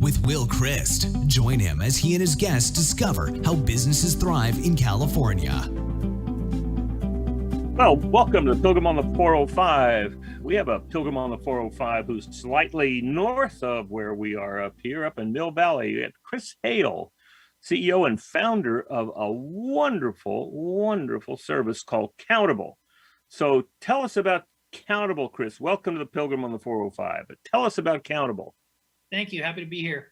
with Will Christ. Join him as he and his guests discover how businesses thrive in California. Well, welcome to Pilgrim on the 405. We have a Pilgrim on the 405 who's slightly north of where we are up here, up in Mill Valley. We have Chris Hale, CEO and founder of a wonderful, wonderful service called Countable. So tell us about Countable, Chris. Welcome to the Pilgrim on the 405. But tell us about Countable. Thank you. Happy to be here.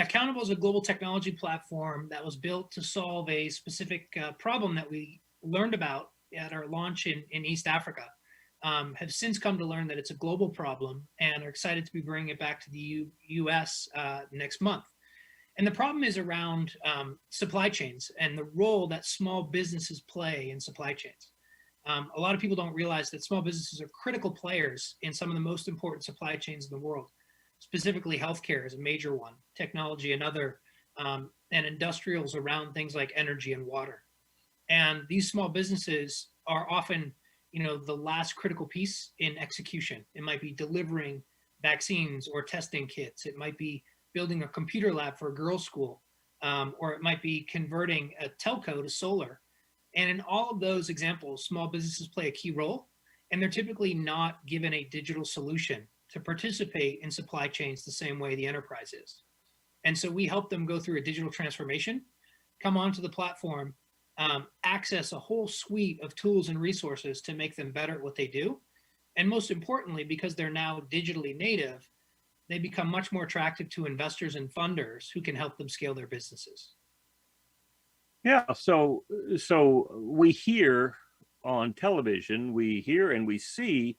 Countable is a global technology platform that was built to solve a specific problem that we learned about at our launch in East Africa. Have since come to learn that it's a global problem and are excited to be bringing it back to the U.S. Next month. And the problem is around supply chains and the role that small businesses play in supply chains. A lot of people don't realize that small businesses are critical players in some of the most important supply chains in the world. Specifically, healthcare is a major one, technology another, and industrials around things like energy and water. And these small businesses are often, the last critical piece in execution. It might be delivering vaccines or testing kits. It might be building a computer lab for a girls' school, or it might be converting a telco to solar. And in all of those examples, small businesses play a key role, and they're typically not given a digital solution to participate in supply chains the same way the enterprise is. And so we help them go through a digital transformation, come onto the platform, access a whole suite of tools and resources to make them better at what they do. And most importantly, because they're now digitally native, they become much more attractive to investors and funders who can help them scale their businesses. Yeah, so we hear on television, we hear and we see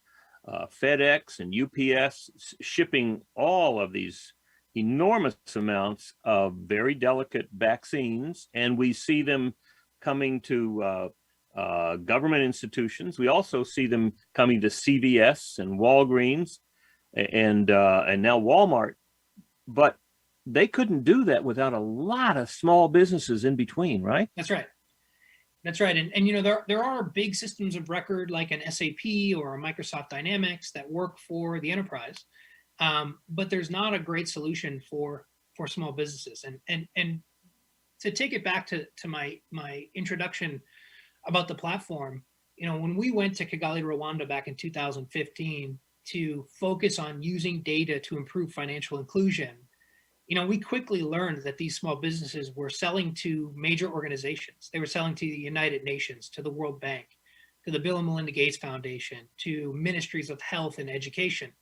FedEx and UPS shipping all of these enormous amounts of very delicate vaccines, and we see them coming to government institutions. We also see them coming to CVS and Walgreens and now Walmart, but they couldn't do that without a lot of small businesses in between, right? That's right. That's right. And there are big systems of record like an SAP or a Microsoft Dynamics that work for the enterprise, but there's not a great solution for small businesses. And to take it back to my introduction about the platform, when we went to Kigali, Rwanda back in 2015 to focus on using data to improve financial inclusion, we quickly learned that these small businesses were selling to major organizations. They were selling to the United Nations, to the World Bank, to the Bill and Melinda Gates Foundation, to ministries of health and education.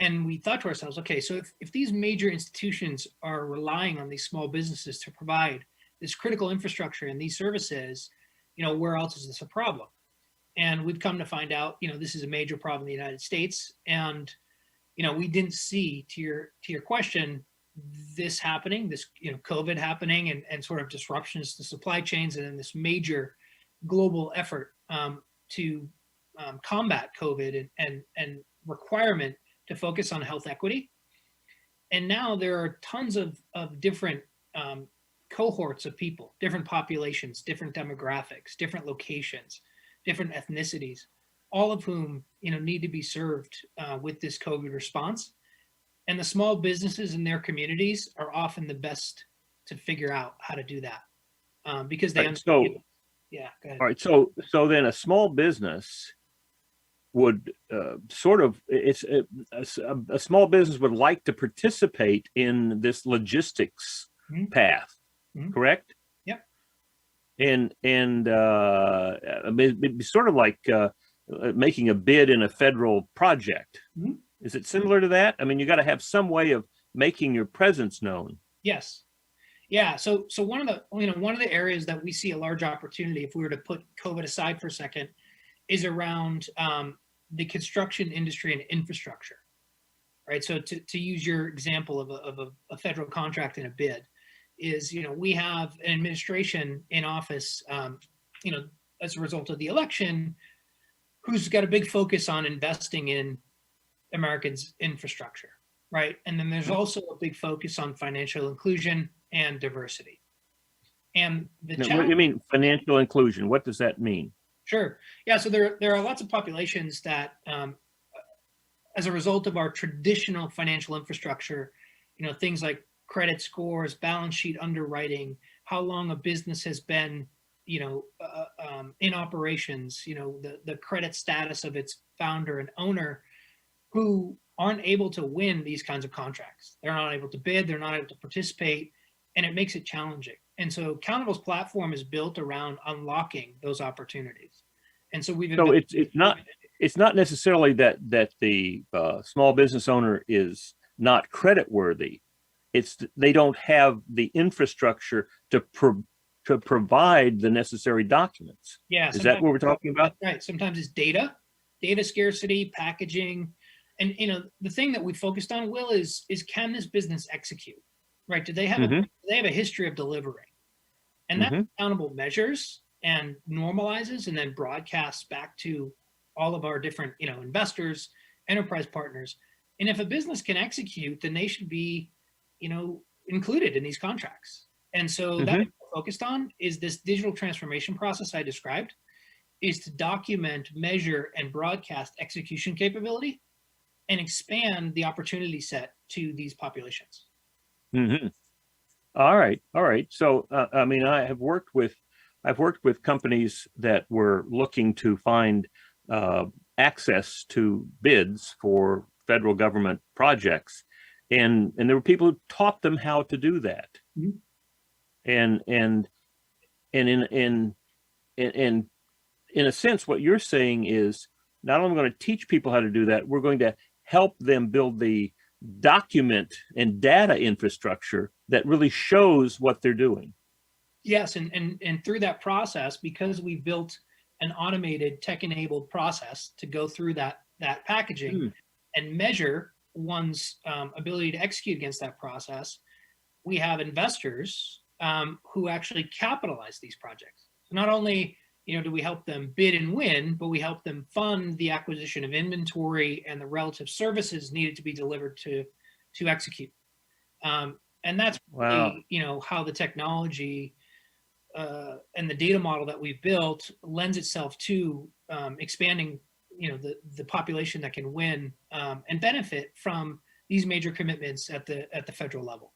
And we thought to ourselves, okay, so if these major institutions are relying on these small businesses to provide this critical infrastructure and these services, where else is this a problem? And we've come to find out, this is a major problem in the United States. And, we didn't see, to your question, this happening, this COVID happening and sort of disruptions to supply chains, and then this major global effort to combat COVID and requirement to focus on health equity. And now there are tons of different cohorts of people, different populations, different demographics, different locations, different ethnicities, all of whom need to be served with this COVID response. And the small businesses in their communities are often the best to figure out how to do that because they understand. Yeah. Go ahead. All right. So then a small business would a small business would like to participate in this logistics path, correct? Yep. And it'd be sort of like making a bid in a federal project. Mm-hmm. Is it similar to that? I mean, you got to have some way of making your presence known. Yes. Yeah. So one of the areas that we see a large opportunity, if we were to put COVID aside for a second, is around the construction industry and infrastructure, right? So to use your example of a federal contract in a bid, is we have an administration in office, as a result of the election, who's got a big focus on investing in Americans' infrastructure, right? And then there's also a big focus on financial inclusion and diversity. And the now, what do you mean financial inclusion? What does that mean? Sure. Yeah. So there are lots of populations that, as a result of our traditional financial infrastructure, things like credit scores, balance sheet underwriting, how long a business has been, in operations, the credit status of its founder and owner, who aren't able to win these kinds of contracts. They're not able to bid, they're not able to participate, and it makes it challenging. And so Countable's platform is built around unlocking those opportunities. And so it's not necessarily that the small business owner is not credit worthy. It's they don't have the infrastructure to provide the necessary documents. Yeah, is that what we're talking about? Right. Sometimes it's data scarcity, packaging, and the thing that we focused on, Will, is can this business execute? Right? Do they have a history of delivering? And that Countable measures and normalizes and then broadcasts back to all of our different investors, enterprise partners. And if a business can execute, then they should be included in these contracts. And so that what we're focused on is this digital transformation process I described, is to document, measure, and broadcast execution capability and expand the opportunity set to these populations. All right. So I've worked with companies that were looking to find access to bids for federal government projects, and there were people who taught them how to do that. And in a sense, what you're saying is not only going to teach people how to do that, we're going to help them build the document and data infrastructure that really shows what they're doing. Yes, and through that process, because we built an automated tech-enabled process to go through that packaging and measure one's ability to execute against that process, we have investors who actually capitalize these projects. So not only do we help them bid and win, but we help them fund the acquisition of inventory and the relative services needed to be delivered to execute. And that's really, how the technology and the data model that we've built lends itself to expanding, the population that can win and benefit from these major commitments at the federal level.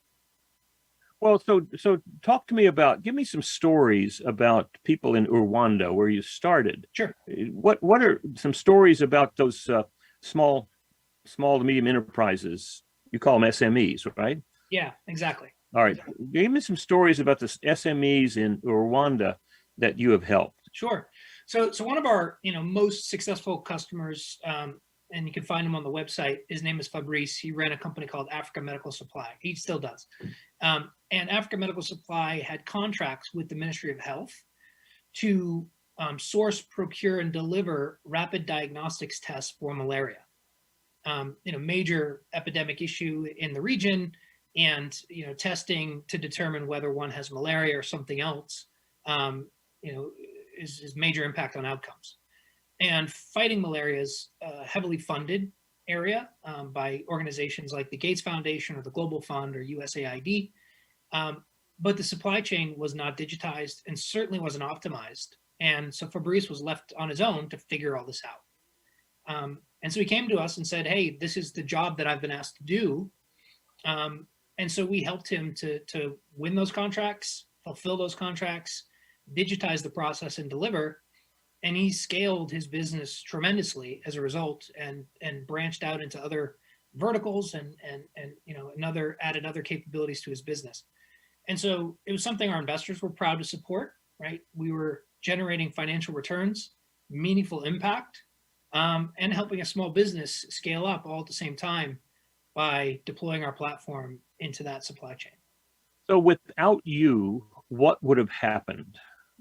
Well, so talk to me give me some stories about people in Rwanda where you started. Sure. What are some stories about those small to medium enterprises? You call them SMEs, right? Yeah, exactly. All right. Give me some stories about the SMEs in Rwanda that you have helped. Sure. So one of our most successful customers, and you can find him on the website. His name is Fabrice. He ran a company called Africa Medical Supply. He still does. And Africa Medical Supply had contracts with the Ministry of Health to source, procure, and deliver rapid diagnostics tests for malaria. Major epidemic issue in the region, and testing to determine whether one has malaria or something else, is major impact on outcomes. And fighting malaria is a heavily funded area by organizations like the Gates Foundation or the Global Fund or USAID. But the supply chain was not digitized and certainly wasn't optimized. And so Fabrice was left on his own to figure all this out. And so he came to us and said, hey, this is the job that I've been asked to do. And so we helped him to win those contracts, fulfill those contracts, digitize the process, and deliver. And he scaled his business tremendously as a result, and branched out into other verticals and added other capabilities to his business. And so it was something our investors were proud to support, right? We were generating financial returns, meaningful impact, and helping a small business scale up all at the same time by deploying our platform into that supply chain. So without you, what would have happened?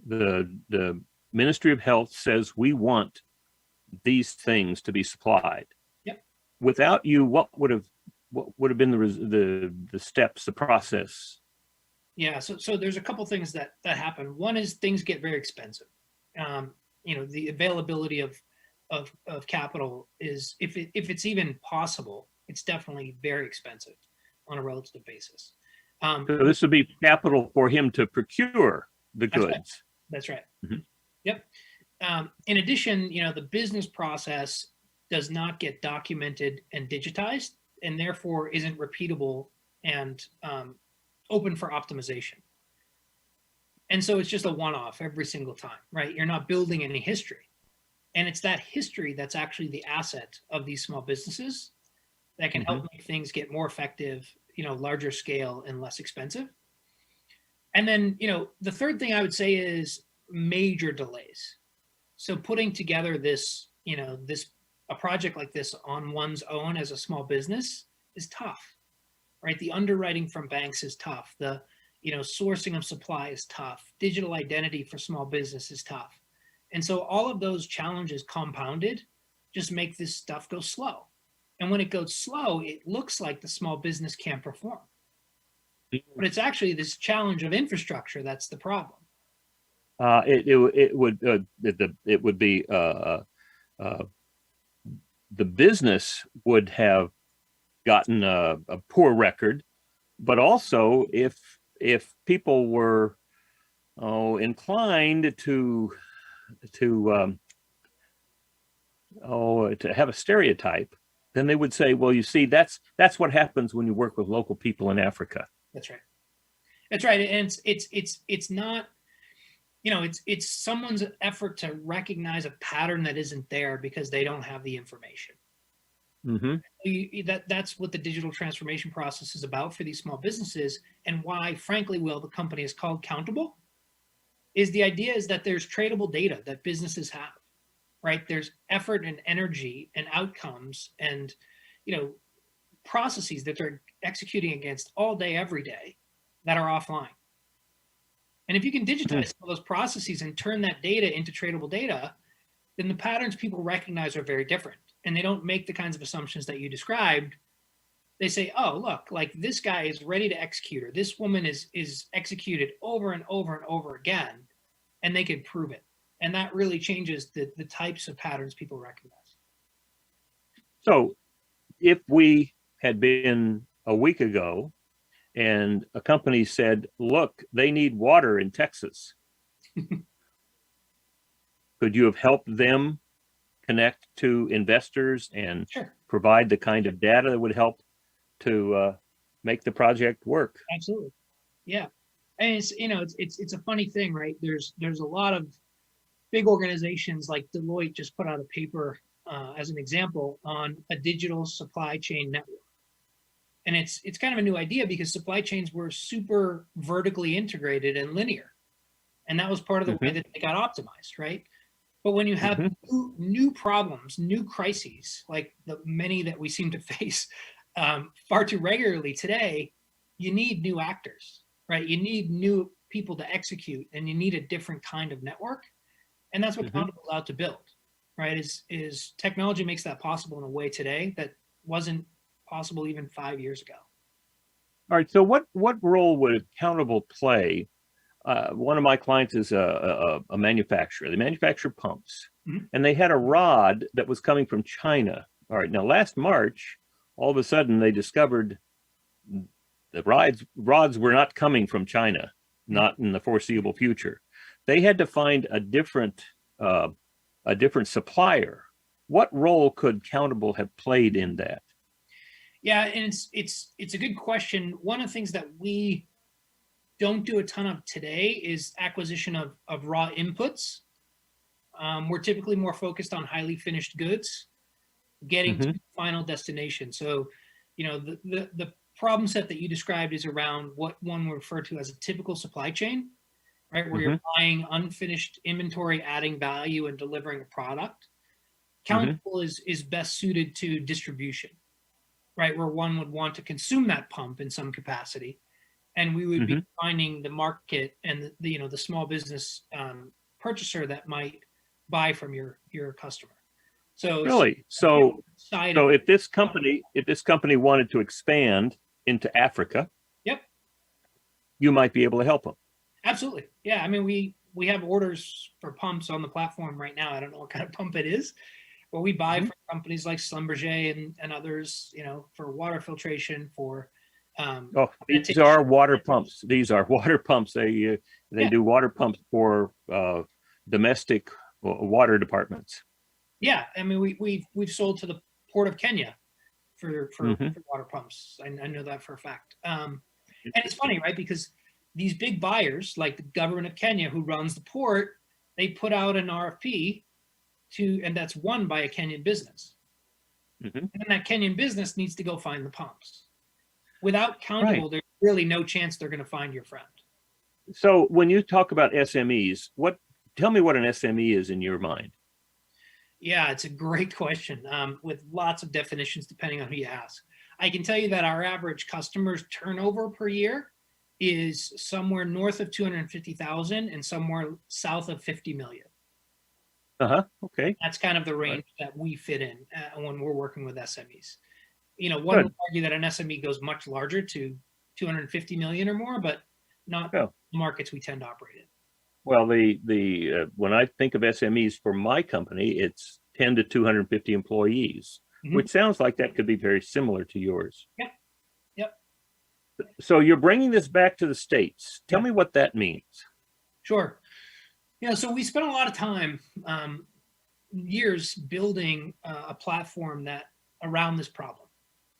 The Ministry of Health says we want these things to be supplied. Yep. Without you, what would have been the steps, the process? Yeah, so there's a couple things that happen. One is things get very expensive. The availability of capital is, if it's even possible, it's definitely very expensive on a relative basis. So this would be capital for him to procure the goods. That's right. Mm-hmm. Yep. In addition, the business process does not get documented and digitized, and therefore isn't repeatable and open for optimization. And so it's just a one-off every single time, right? You're not building any history. And it's that history that's actually the asset of these small businesses that can help make things get more effective, larger scale and less expensive. And then, the third thing I would say is major delays. So putting together this, a project like this on one's own as a small business is tough, right? The underwriting from banks is tough. The, sourcing of supply is tough. Digital identity for small business is tough. And so all of those challenges compounded just make this stuff go slow. And when it goes slow, it looks like the small business can't perform. But it's actually this challenge of infrastructure that's the problem. It would be the business would have gotten a poor record, but also if people were inclined to have a stereotype, then they would say, well, you see, that's what happens when you work with local people in Africa. That's right. That's right. And it's not, it's someone's effort to recognize a pattern that isn't there because they don't have the information. That's what the digital transformation process is about for these small businesses, and why, frankly, Will, the company is called Countable. Is the idea is that there's tradable data that businesses have, right? There's effort and energy and outcomes and, processes that they're executing against all day, every day that are offline. And if you can digitize some of those processes and turn that data into tradable data, then the patterns people recognize are very different. And they don't make the kinds of assumptions that you described. They say, oh, look, like this guy is ready to execute, or this woman is executed over and over and over again, and they can prove it. And that really changes the types of patterns people recognize. So if we had been a week ago and a company said, look, they need water in Texas, could you have helped them connect to investors and provide the kind of data that would help to make the project work? Absolutely. Yeah. And it's a funny thing, right? There's a lot of big organizations like Deloitte just put out a paper as an example on a digital supply chain network. And it's kind of a new idea because supply chains were super vertically integrated and linear. And that was part of the way that they got optimized, right? But when you have new problems, new crises, like the many that we seem to face far too regularly today, you need new actors, right? You need new people to execute, and you need a different kind of network. And that's what Countable is out to build, right? Is technology makes that possible in a way today that wasn't possible even 5 years ago. All right. So what role would Countable play? One of my clients is a manufacturer. They manufacture pumps, and they had a rod that was coming from China. All right. Now, last March, all of a sudden, they discovered the rods were not coming from China, not in the foreseeable future. They had to find a different supplier. What role could Countable have played in that? Yeah, and it's a good question. One of the things that we don't do a ton of today is acquisition of raw inputs. We're typically more focused on highly finished goods, getting to the final destination. So, the problem set that you described is around what one would refer to as a typical supply chain, right? Where you're buying unfinished inventory, adding value, and delivering a product. Countable is best suited to distribution, right? Where one would want to consume that pump in some capacity. And we would be finding the market and the small business purchaser that might buy from your customer. So really, so if this company wanted to expand into Africa, you might be able to help them. Absolutely, yeah. I mean, we have orders for pumps on the platform right now. I don't know what kind of pump it is, but we buy from companies like Schlumberger and others, for water filtration, for these are water pumps. These are water pumps. They do water pumps for domestic water departments. Yeah, I mean, we've sold to the Port of Kenya, Hmm. for water pumps. I know that for a fact. And it's funny, right? Because these big buyers, like the government of Kenya, who runs the port, they put out an RFP and that's won by a Kenyan business. Hmm. And then that Kenyan business needs to go find the pumps. Without Right. Countable, there's really no chance they're going to find your friend. So when you talk about SMEs, tell me what an SME is in your mind. Yeah, it's a great question with lots of definitions depending on who you ask. I can tell you that our average customer's turnover per year is somewhere north of 250,000 and somewhere south of 50 million. Uh-huh. Okay. That's kind of the All right. range that we fit in when we're working with SMEs. One Good. would argue that an SME goes much larger to 250 million or more, but not Yeah. the markets we tend to operate in. Well, the when I think of SMEs for my company, it's 10 to 250 employees, Mhm. which sounds like that could be very similar to yours. Yep. Yep. So you're bringing this back to the States. Tell Yeah. me what that means. Sure. So we spent a lot of time, years building a platform that around this problem,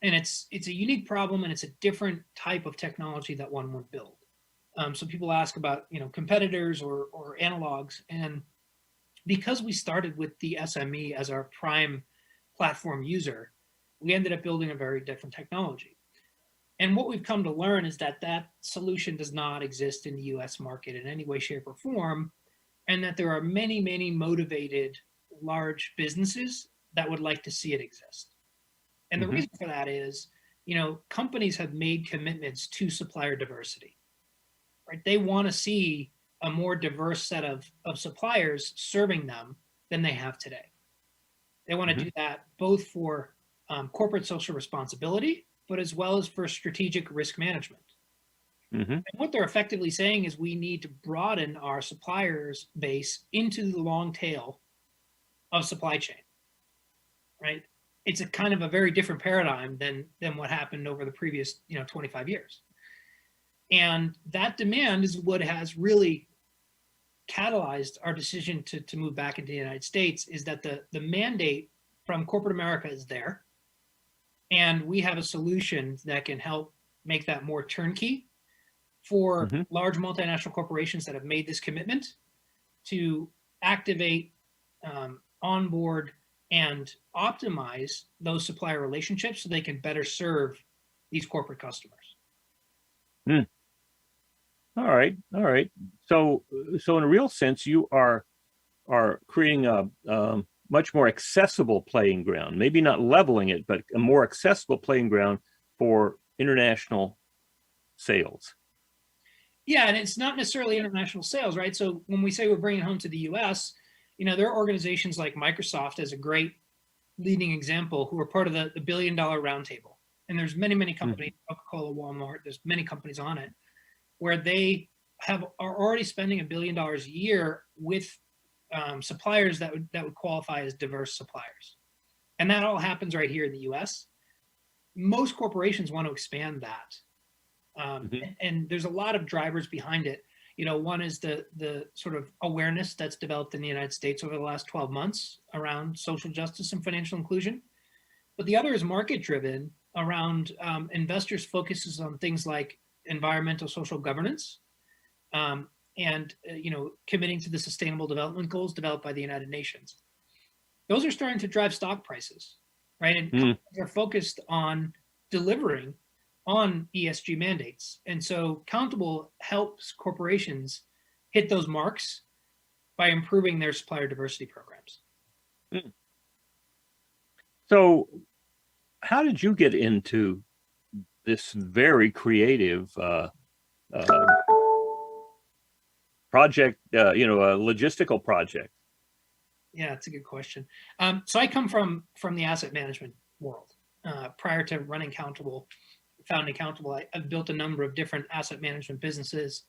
and it's a unique problem, and it's a different type of technology that one would build. So people ask about competitors or analogs, and because we started with the SME as our prime platform user, we ended up building a very different technology. And what we've come to learn is that that solution does not exist in the US market in any way, shape, or form, and that there are many, many motivated large businesses that would like to see it exist. And the Mhm. reason for that is, companies have made commitments to supplier diversity, right? They want to see a more diverse set of suppliers serving them than they have today. They want to Mhm. do that both for corporate social responsibility, but as well as for strategic risk management. Mhm. And what they're effectively saying is we need to broaden our suppliers base into the long tail of supply chain, right? It's a kind of a very different paradigm than what happened over the previous 25 years. And that demand is what has really catalyzed our decision to move back into the United States, is that the mandate from corporate America is there. And we have a solution that can help make that more turnkey for Mhm. large multinational corporations that have made this commitment to activate, onboard, and optimize those supplier relationships so they can better serve these corporate customers. Mm. All right. All right. So in a real sense, you are creating a much more accessible playing ground. Maybe not leveling it, but a more accessible playing ground for international sales. Yeah, and it's not necessarily international sales, right? So when we say we're bringing home to the US, there are organizations like Microsoft as a great leading example who are part of the $1 billion roundtable. And there's many, many companies, Coca-Cola, Walmart, there's many companies on it, where they are already spending $1 billion a year with suppliers that would qualify as diverse suppliers. And that all happens right here in the US. Most corporations want to expand that. And there's a lot of drivers behind it. One is the sort of awareness that's developed in the United States over the last 12 months around social justice and financial inclusion. But the other is market driven around investors' focuses on things like environmental social governance, and committing to the sustainable development goals developed by the United Nations. Those are starting to drive stock prices, right? And companies are focused on delivering on ESG mandates. And so Countable helps corporations hit those marks by improving their supplier diversity programs. So how did you get into this very creative project, a logistical project? Yeah, it's a good question. So I come from the asset management world. Prior to running Countable, founding Countable, I've built a number of different asset management businesses,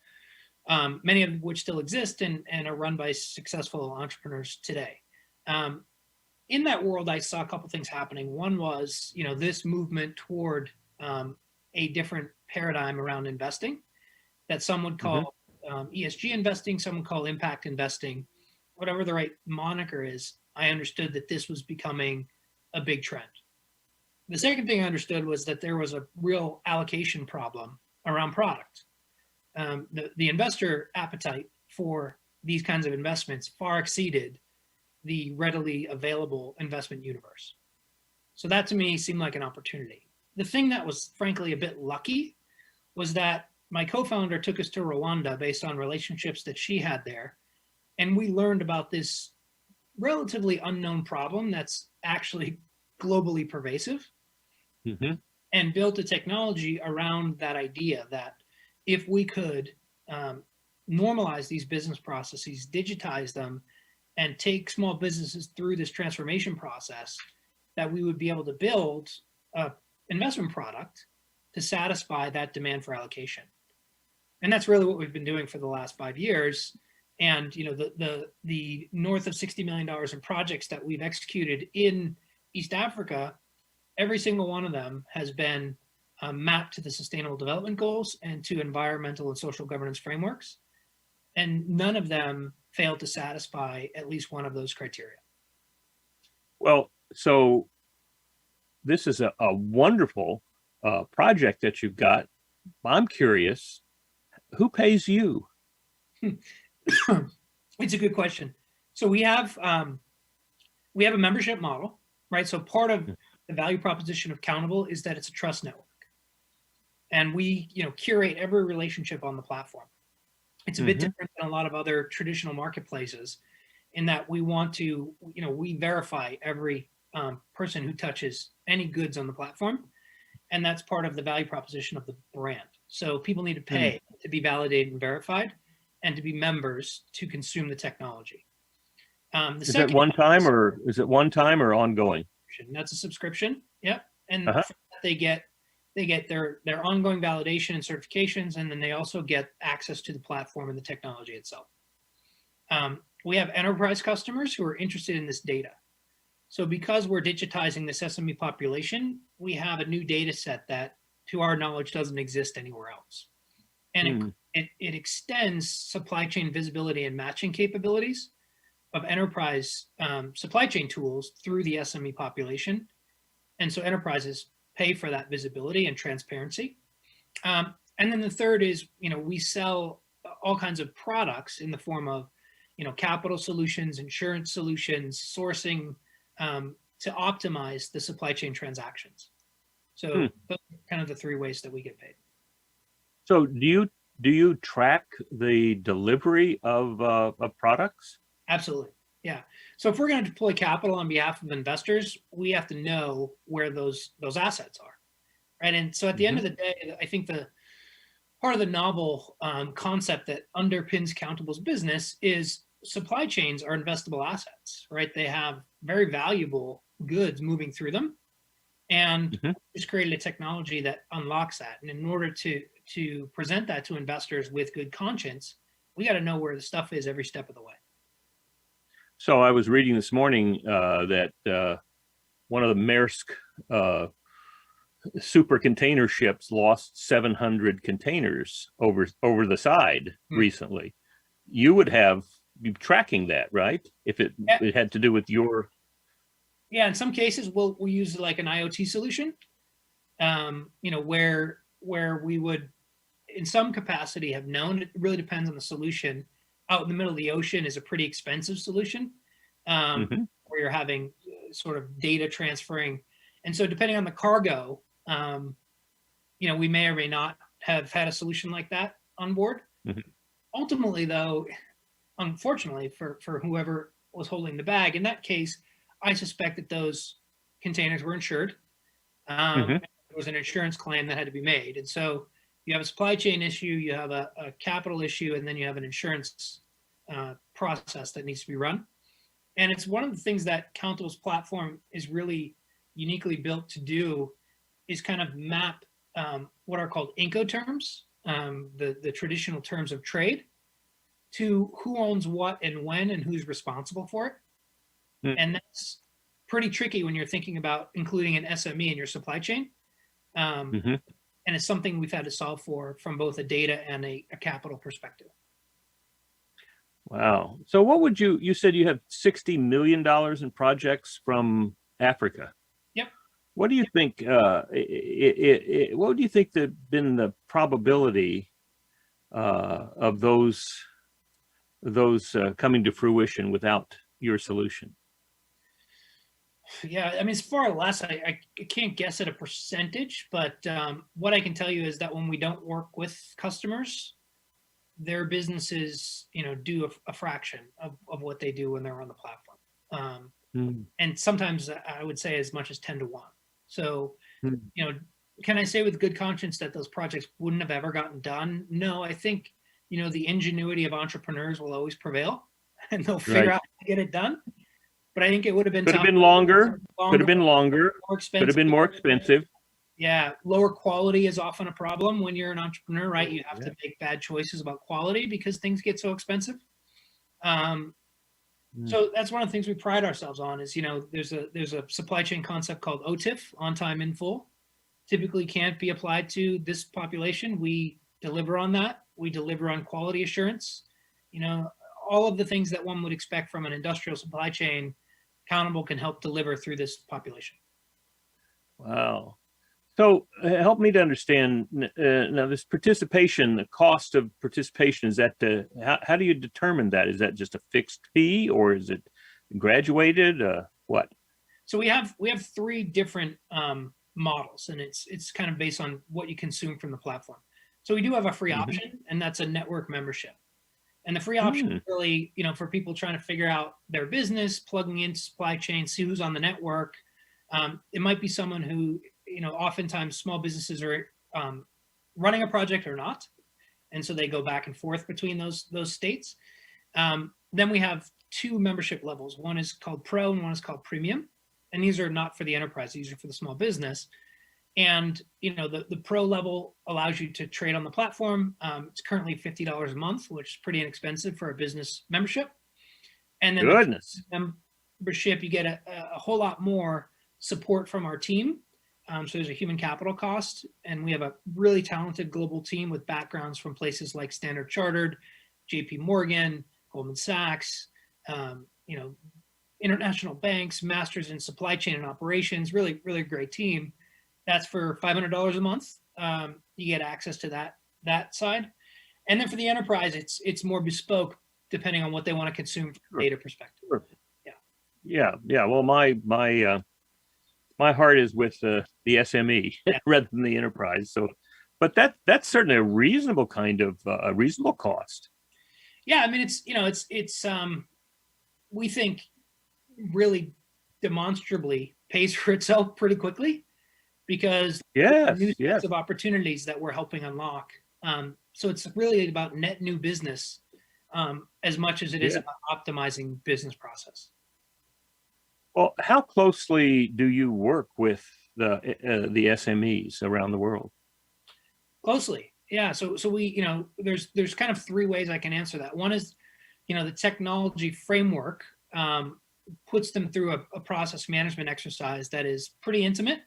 many of which still exist and are run by successful entrepreneurs today. In that world, I saw a couple things happening. One was, this movement toward a different paradigm around investing that some would call ESG investing, some would call impact investing, whatever the right moniker is. I understood that this was becoming a big trend. The second thing I understood was that there was a real allocation problem around product. The investor appetite for these kinds of investments far exceeded the readily available investment universe. So that to me seemed like an opportunity. The thing that was frankly a bit lucky was that my co-founder took us to Rwanda based on relationships that she had there. And we learned about this relatively unknown problem that's actually globally pervasive, and built a technology around that idea that if we could normalize these business processes, digitize them, and take small businesses through this transformation process, that we would be able to build an investment product to satisfy that demand for allocation. And that's really what we've been doing for the last 5 years. And the north of $60 million in projects that we've executed in East Africa, every single one of them has been mapped to the Sustainable Development Goals and to environmental and social governance frameworks. And none of them failed to satisfy at least one of those criteria. Well, so this is a wonderful project that you've got. I'm curious, who pays you? It's a good question. So we have a membership model, right? So part of the value proposition of Countable is that it's a trust network, and we curate every relationship on the platform. It's a bit different than a lot of other traditional marketplaces in that we want to, we verify every person who touches any goods on the platform, and that's part of the value proposition of the brand. So people need to pay to be validated and verified, and to be members to consume the technology. Is it one time or ongoing? That's a subscription. Yep. And Uh-huh. they get their ongoing validation and certifications, and then they also get access to the platform and the technology itself. We have enterprise customers who are interested in this data. So because we're digitizing this SME population, we have a new data set that, to our knowledge, doesn't exist anywhere else. And it extends supply chain visibility and matching capabilities of enterprise supply chain tools through the SME population. And so enterprises pay for that visibility and transparency. And then the third is, we sell all kinds of products in the form of, capital solutions, insurance solutions, sourcing, to optimize the supply chain transactions. So those are kind of the three ways that we get paid. So do you track the delivery of products? Absolutely. Yeah. So if we're going to deploy capital on behalf of investors, we have to know where those assets are, right? And so at the end of the day, I think the part of the novel concept that underpins Countable's business is supply chains are investable assets, right? They have very valuable goods moving through them, and just created a technology that unlocks that. And in order to present that to investors with good conscience, we got to know where the stuff is every step of the way. So I was reading this morning that one of the Maersk super container ships lost 700 containers over the side recently. You would be tracking that, right? If it had to do with your... Yeah, in some cases we'll use like an IoT solution, where we would, in some capacity, have known. It really depends on the solution. Out in the middle of the ocean is a pretty expensive solution, where you're having sort of data transferring. And so depending on the cargo, we may or may not have had a solution like that on board. Ultimately, though, unfortunately for whoever was holding the bag, in that case, I suspect that those containers were insured. There was an insurance claim that had to be made. And so you have a supply chain issue, you have a capital issue, and then you have an insurance process that needs to be run. And it's one of the things that Countable's platform is really uniquely built to do, is kind of map what are called Incoterms, the traditional terms of trade, to who owns what and when and who's responsible for it. And that's pretty tricky when you're thinking about including an SME in your supply chain. And it's something we've had to solve for from both a data and a capital perspective. Wow. So what would you said you have $60 million in projects from Africa. Yep. What do you think? What do you think been the probability of those coming to fruition without your solution? Yeah, I mean, it's far less. I can't guess at a percentage, but what I can tell you is that when we don't work with customers, their businesses, do a fraction of what they do when they're on the platform. And sometimes I would say as much as 10 to 1. So, can I say with good conscience that those projects wouldn't have ever gotten done? No, I think, the ingenuity of entrepreneurs will always prevail and they'll figure out how to get it done. But I think it would have been could have been longer, could have been longer, more expensive. could have been more expensive. Yeah, lower quality is often a problem when you're an entrepreneur, right? You have to make bad choices about quality because things get so expensive. So that's one of the things we pride ourselves on is, there's a supply chain concept called OTIF, on time in full. Typically can't be applied to this population. We deliver on that. We deliver on quality assurance. All of the things that one would expect from an industrial supply chain, Countable can help deliver through this population. Wow. So help me to understand now this participation, the cost of participation, is that how do you determine that? Is that just a fixed fee or is it graduated? What? So we have 3 different models, and it's kind of based on what you consume from the platform. So we do have a free option, and that's a network membership. And the free option is really, for people trying to figure out their business, plugging into supply chain, see who's on the network. It might be someone who, oftentimes small businesses are running a project or not. And so they go back and forth between those states. Then we have 2 membership levels. One is called Pro and one is called Premium. And these are not for the enterprise, these are for the small business. And, the Pro level allows you to trade on the platform. It's currently $50 a month, which is pretty inexpensive for a business membership. And then the membership, you get a whole lot more support from our team. So there's a human capital cost, and we have a really talented global team with backgrounds from places like Standard Chartered, JP Morgan, Goldman Sachs, international banks, masters in supply chain and operations, really, really great team. That's for $500 a month. You get access to that side. And then for the enterprise, it's more bespoke depending on what they want to consume from a data perspective. Sure. Yeah. Well, my heart is with the SME rather than the enterprise. So, but that's certainly a reasonable kind of a reasonable cost. Yeah, I mean, it's we think really demonstrably pays for itself pretty quickly because new sets of opportunities that we're helping unlock. So it's really about net new business as much as it is about optimizing business process. Well, how closely do you work with the SMEs around the world? Closely, yeah. So we, there's kind of 3 ways I can answer that. One is, the technology framework puts them through a process management exercise that is pretty intimate.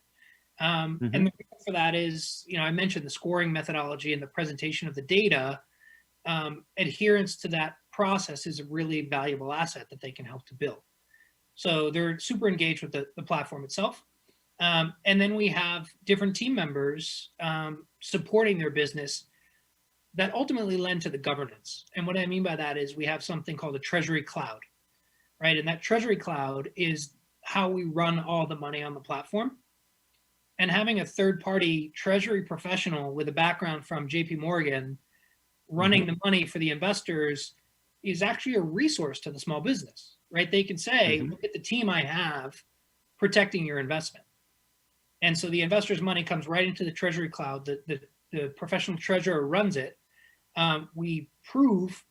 And the reason for that is, I mentioned the scoring methodology and the presentation of the data. Adherence to that process is a really valuable asset that they can help to build. So they're super engaged with the platform itself. And then we have different team members supporting their business that ultimately lend to the governance. And what I mean by that is we have something called a treasury cloud, right? And that treasury cloud is how we run all the money on the platform. And having a third-party treasury professional with a background from JP Morgan running the money for the investors is actually a resource to the small business, right? They can say, look at the team I have protecting your investment. And so the investor's money comes right into the treasury cloud. The professional treasurer runs it. We prove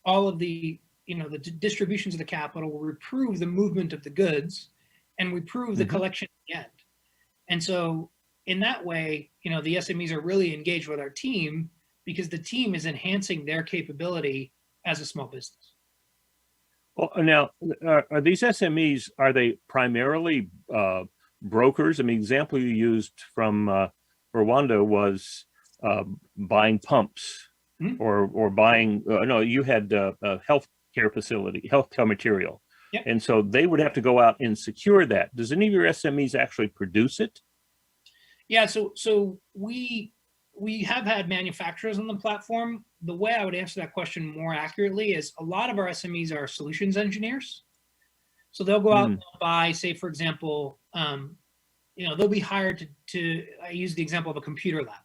all of the, the distributions of the capital. We prove the movement of the goods, and we prove the collection at the end. And so in that way, the SMEs are really engaged with our team because the team is enhancing their capability as a small business. Well, now, are these SMEs, are they primarily brokers? I mean, example you used from Rwanda was buying pumps or buying, no, you had a healthcare facility, healthcare material. Yep. And so they would have to go out and secure that. Does any of your SMEs actually produce it? Yeah, so we have had manufacturers on the platform. The way I would answer that question more accurately is a lot of our SMEs are solutions engineers. So they'll go out and they'll buy, say, for example, they'll be hired I use the example of a computer lab,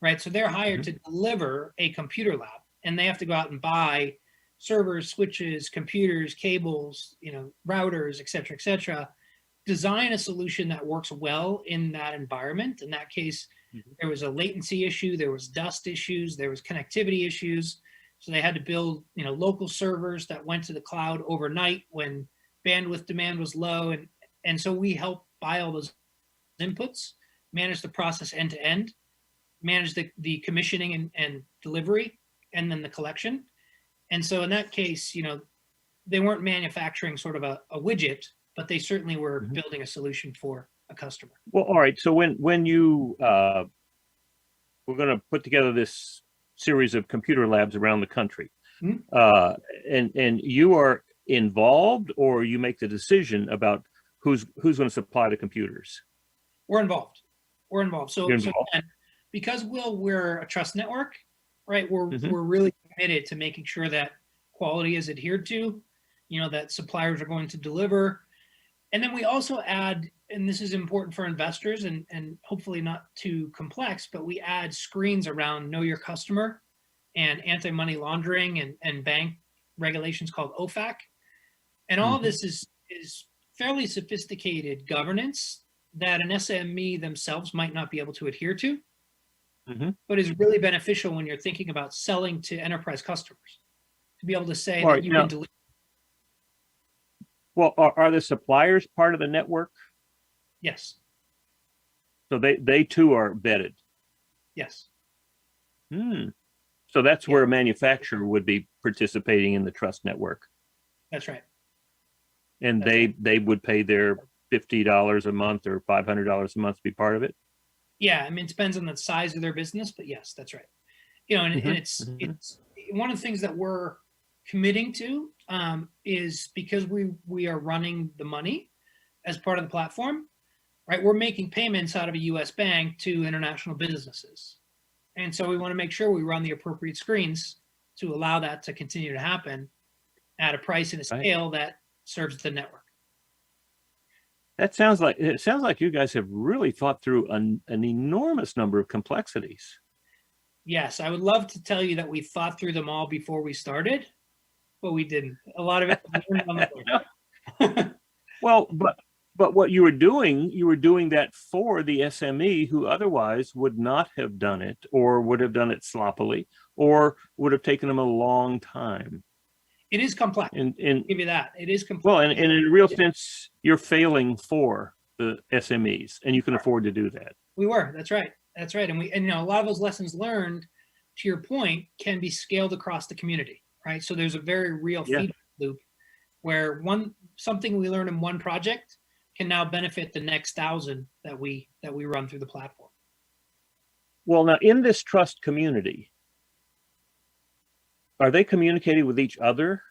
right? So they're hired to deliver a computer lab, and they have to go out and buy servers, switches, computers, cables, routers, et cetera, design a solution that works well in that environment. In that case, there was a latency issue, there was dust issues, there was connectivity issues. So they had to build, local servers that went to the cloud overnight when bandwidth demand was low. And so we help buy all those inputs, manage the process end to end, manage the commissioning and delivery, and then the collection. And so in that case, they weren't manufacturing sort of a widget, but they certainly were building a solution for a customer. Well, all right. So when you we're going to put together this series of computer labs around the country, and you are involved, or you make the decision about who's going to supply the computers? We're involved. So involved. Again, because we're a trust network, right? We're really committed to making sure that quality is adhered to, that suppliers are going to deliver. And then we also add, and this is important for investors and hopefully not too complex, but we add screens around know your customer and anti-money laundering and bank regulations called OFAC. And all of this is fairly sophisticated governance that an SME themselves might not be able to adhere to, but is really beneficial when you're thinking about selling to enterprise customers, to be able to say that you can deliver. Well, are the suppliers part of the network? Yes. So they too are vetted. Yes. So that's where a manufacturer would be participating in the trust network. That's right. And they would pay their $50 a month or $500 a month to be part of it. Yeah, I mean, it depends on the size of their business, but yes, that's right. And it's one of the things that we're committing to is because we are running the money as part of the platform, right? We're making payments out of a U.S. bank to international businesses. And so we want to make sure we run the appropriate screens to allow that to continue to happen at a price and a scale that serves the network. It sounds like you guys have really thought through an enormous number of complexities. Yes, I would love to tell you that we thought through them all before we started, but we didn't. A lot of it was on the way. Well, but what you were doing that for the SME who otherwise would not have done it, or would have done it sloppily, or would have taken them a long time. It is complex. And I'll give you that. It is complex. Well, and in a real sense, you're failing for the SMEs, and you can afford to do that. We were. That's right. That's right. And a lot of those lessons learned, to your point, can be scaled across the community, right? So there's a very real feedback loop where something we learn in one project can now benefit the next 1,000 that we run through the platform. Well, now in this trust community, are they communicating with each other?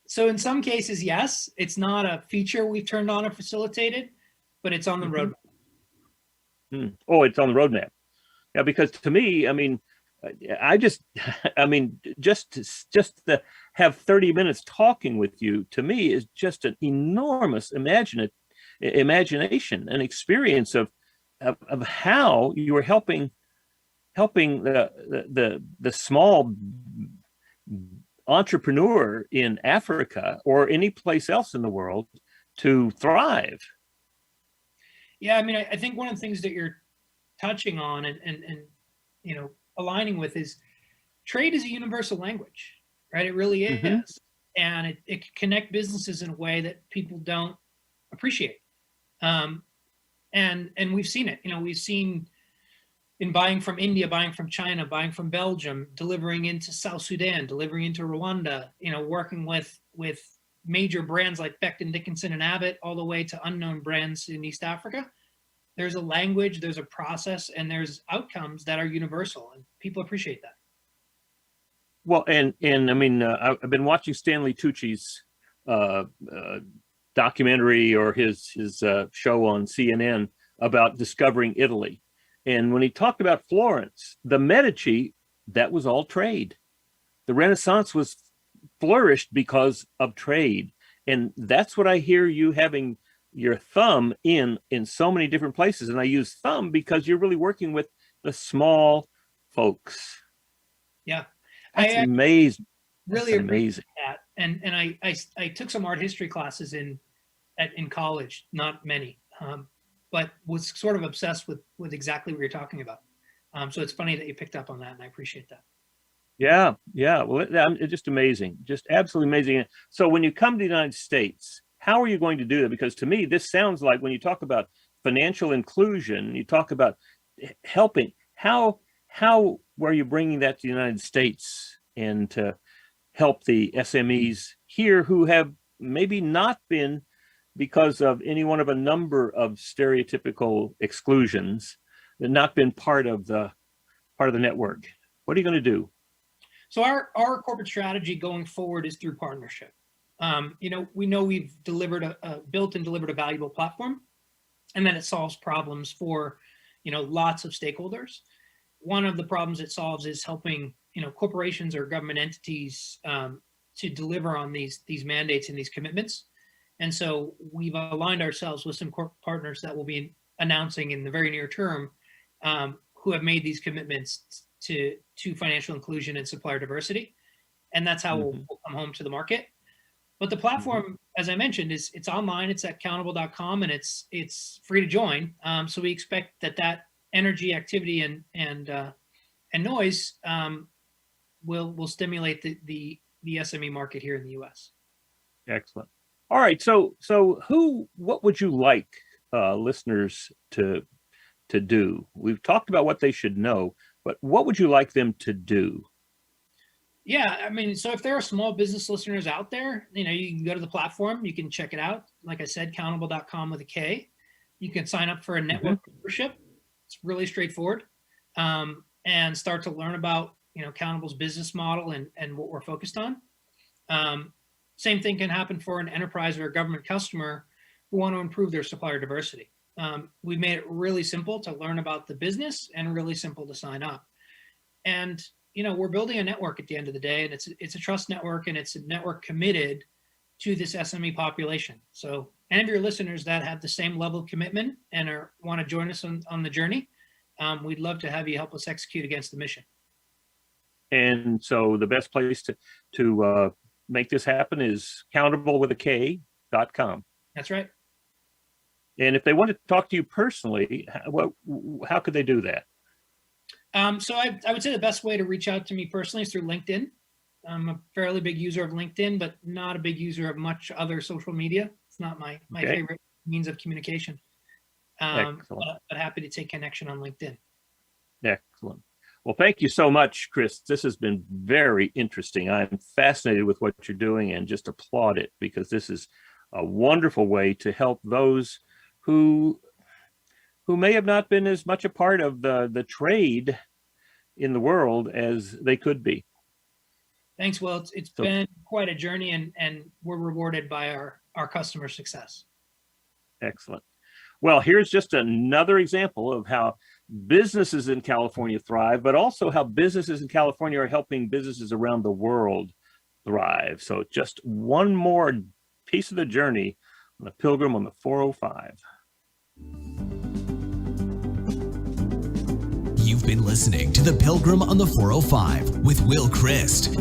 So in some cases, yes. It's not a feature we've turned on or facilitated, but it's on the roadmap. Oh, it's on the roadmap. Yeah, because to me, I mean, just to have 30 minutes talking with you, to me, is just an enormous imagination, an experience of how you are helping the small entrepreneur in Africa or any place else in the world to thrive. Yeah, I mean, I think one of the things that you're touching on and aligning with is trade is a universal language, right? It really is. And it can connect businesses in a way that people don't appreciate. And we've seen it. We've seen in buying from India, buying from China, buying from Belgium, delivering into South Sudan, delivering into Rwanda, working with major brands like Becton Dickinson and Abbott, all the way to unknown brands in East Africa. There's a language, there's a process, and there's outcomes that are universal, and people appreciate that. Well, and I mean, I've been watching Stanley Tucci's documentary or his show on CNN about discovering Italy. And when he talked about Florence, the Medici, that was all trade. The Renaissance was flourished because of trade. And that's what I hear you having your thumb in so many different places. And I use thumb because you're really working with the small folks. Yeah. That's amazing. Really That's amazing. That. And I took some art history classes in college, not many, but was sort of obsessed with exactly what you're talking about. So it's funny that you picked up on that, and I appreciate that. Yeah. Well, it's just amazing, just absolutely amazing. So when you come to the United States, how are you going to do that? Because to me, this sounds like when you talk about financial inclusion, you talk about helping. How were you bringing that to the United States and to help the SMEs here who have maybe not been, because of any one of a number of stereotypical exclusions, that not been part of the network? What are you going to do? So our corporate strategy going forward is through partnership. We know we've built and delivered a valuable platform, and that it solves problems for, lots of stakeholders. One of the problems it solves is helping, corporations or government entities to deliver on these mandates and these commitments. And so we've aligned ourselves with some partners that will be announcing in the very near term, who have made these commitments to financial inclusion and supplier diversity. And that's how we'll come home to the market. But the platform, as I mentioned, it's online. It's at countable.com, and it's free to join. So we expect that energy, activity, and noise will stimulate the SME market here in the U.S. Excellent. All right. So what would you like listeners to do? We've talked about what they should know, but what would you like them to do? Yeah, I mean, so if there are small business listeners out there, you can go to the platform, you can check it out. Like I said, countable.com with a K. You can sign up for a network membership. It's really straightforward, and start to learn about, Countable's business model and what we're focused on. Same thing can happen for an enterprise or a government customer who want to improve their supplier diversity. We've made it really simple to learn about the business and really simple to sign up. And we're building a network at the end of the day, and it's a trust network, and it's a network committed to this SME population. So any of your listeners that have the same level of commitment and want to join us on the journey, we'd love to have you help us execute against the mission. And so the best place to make this happen is countable.com. That's right. And if they want to talk to you personally, how could they do that? So I would say the best way to reach out to me personally is through LinkedIn. I'm a fairly big user of LinkedIn, but not a big user of much other social media. It's not my favorite means of communication. But happy to take connection on LinkedIn. Excellent. Well, thank you so much, Chris. This has been very interesting. I'm fascinated with what you're doing, and just applaud it, because this is a wonderful way to help those who may have not been as much a part of the trade in the world as they could be. Thanks, Will. It's been quite a journey, and we're rewarded by our customer success. Excellent. Well, here's just another example of how businesses in California thrive, but also how businesses in California are helping businesses around the world thrive. So just one more piece of the journey on the Pilgrim on the 405. You've been listening to the Pilgrim on the 405 with Will Christ.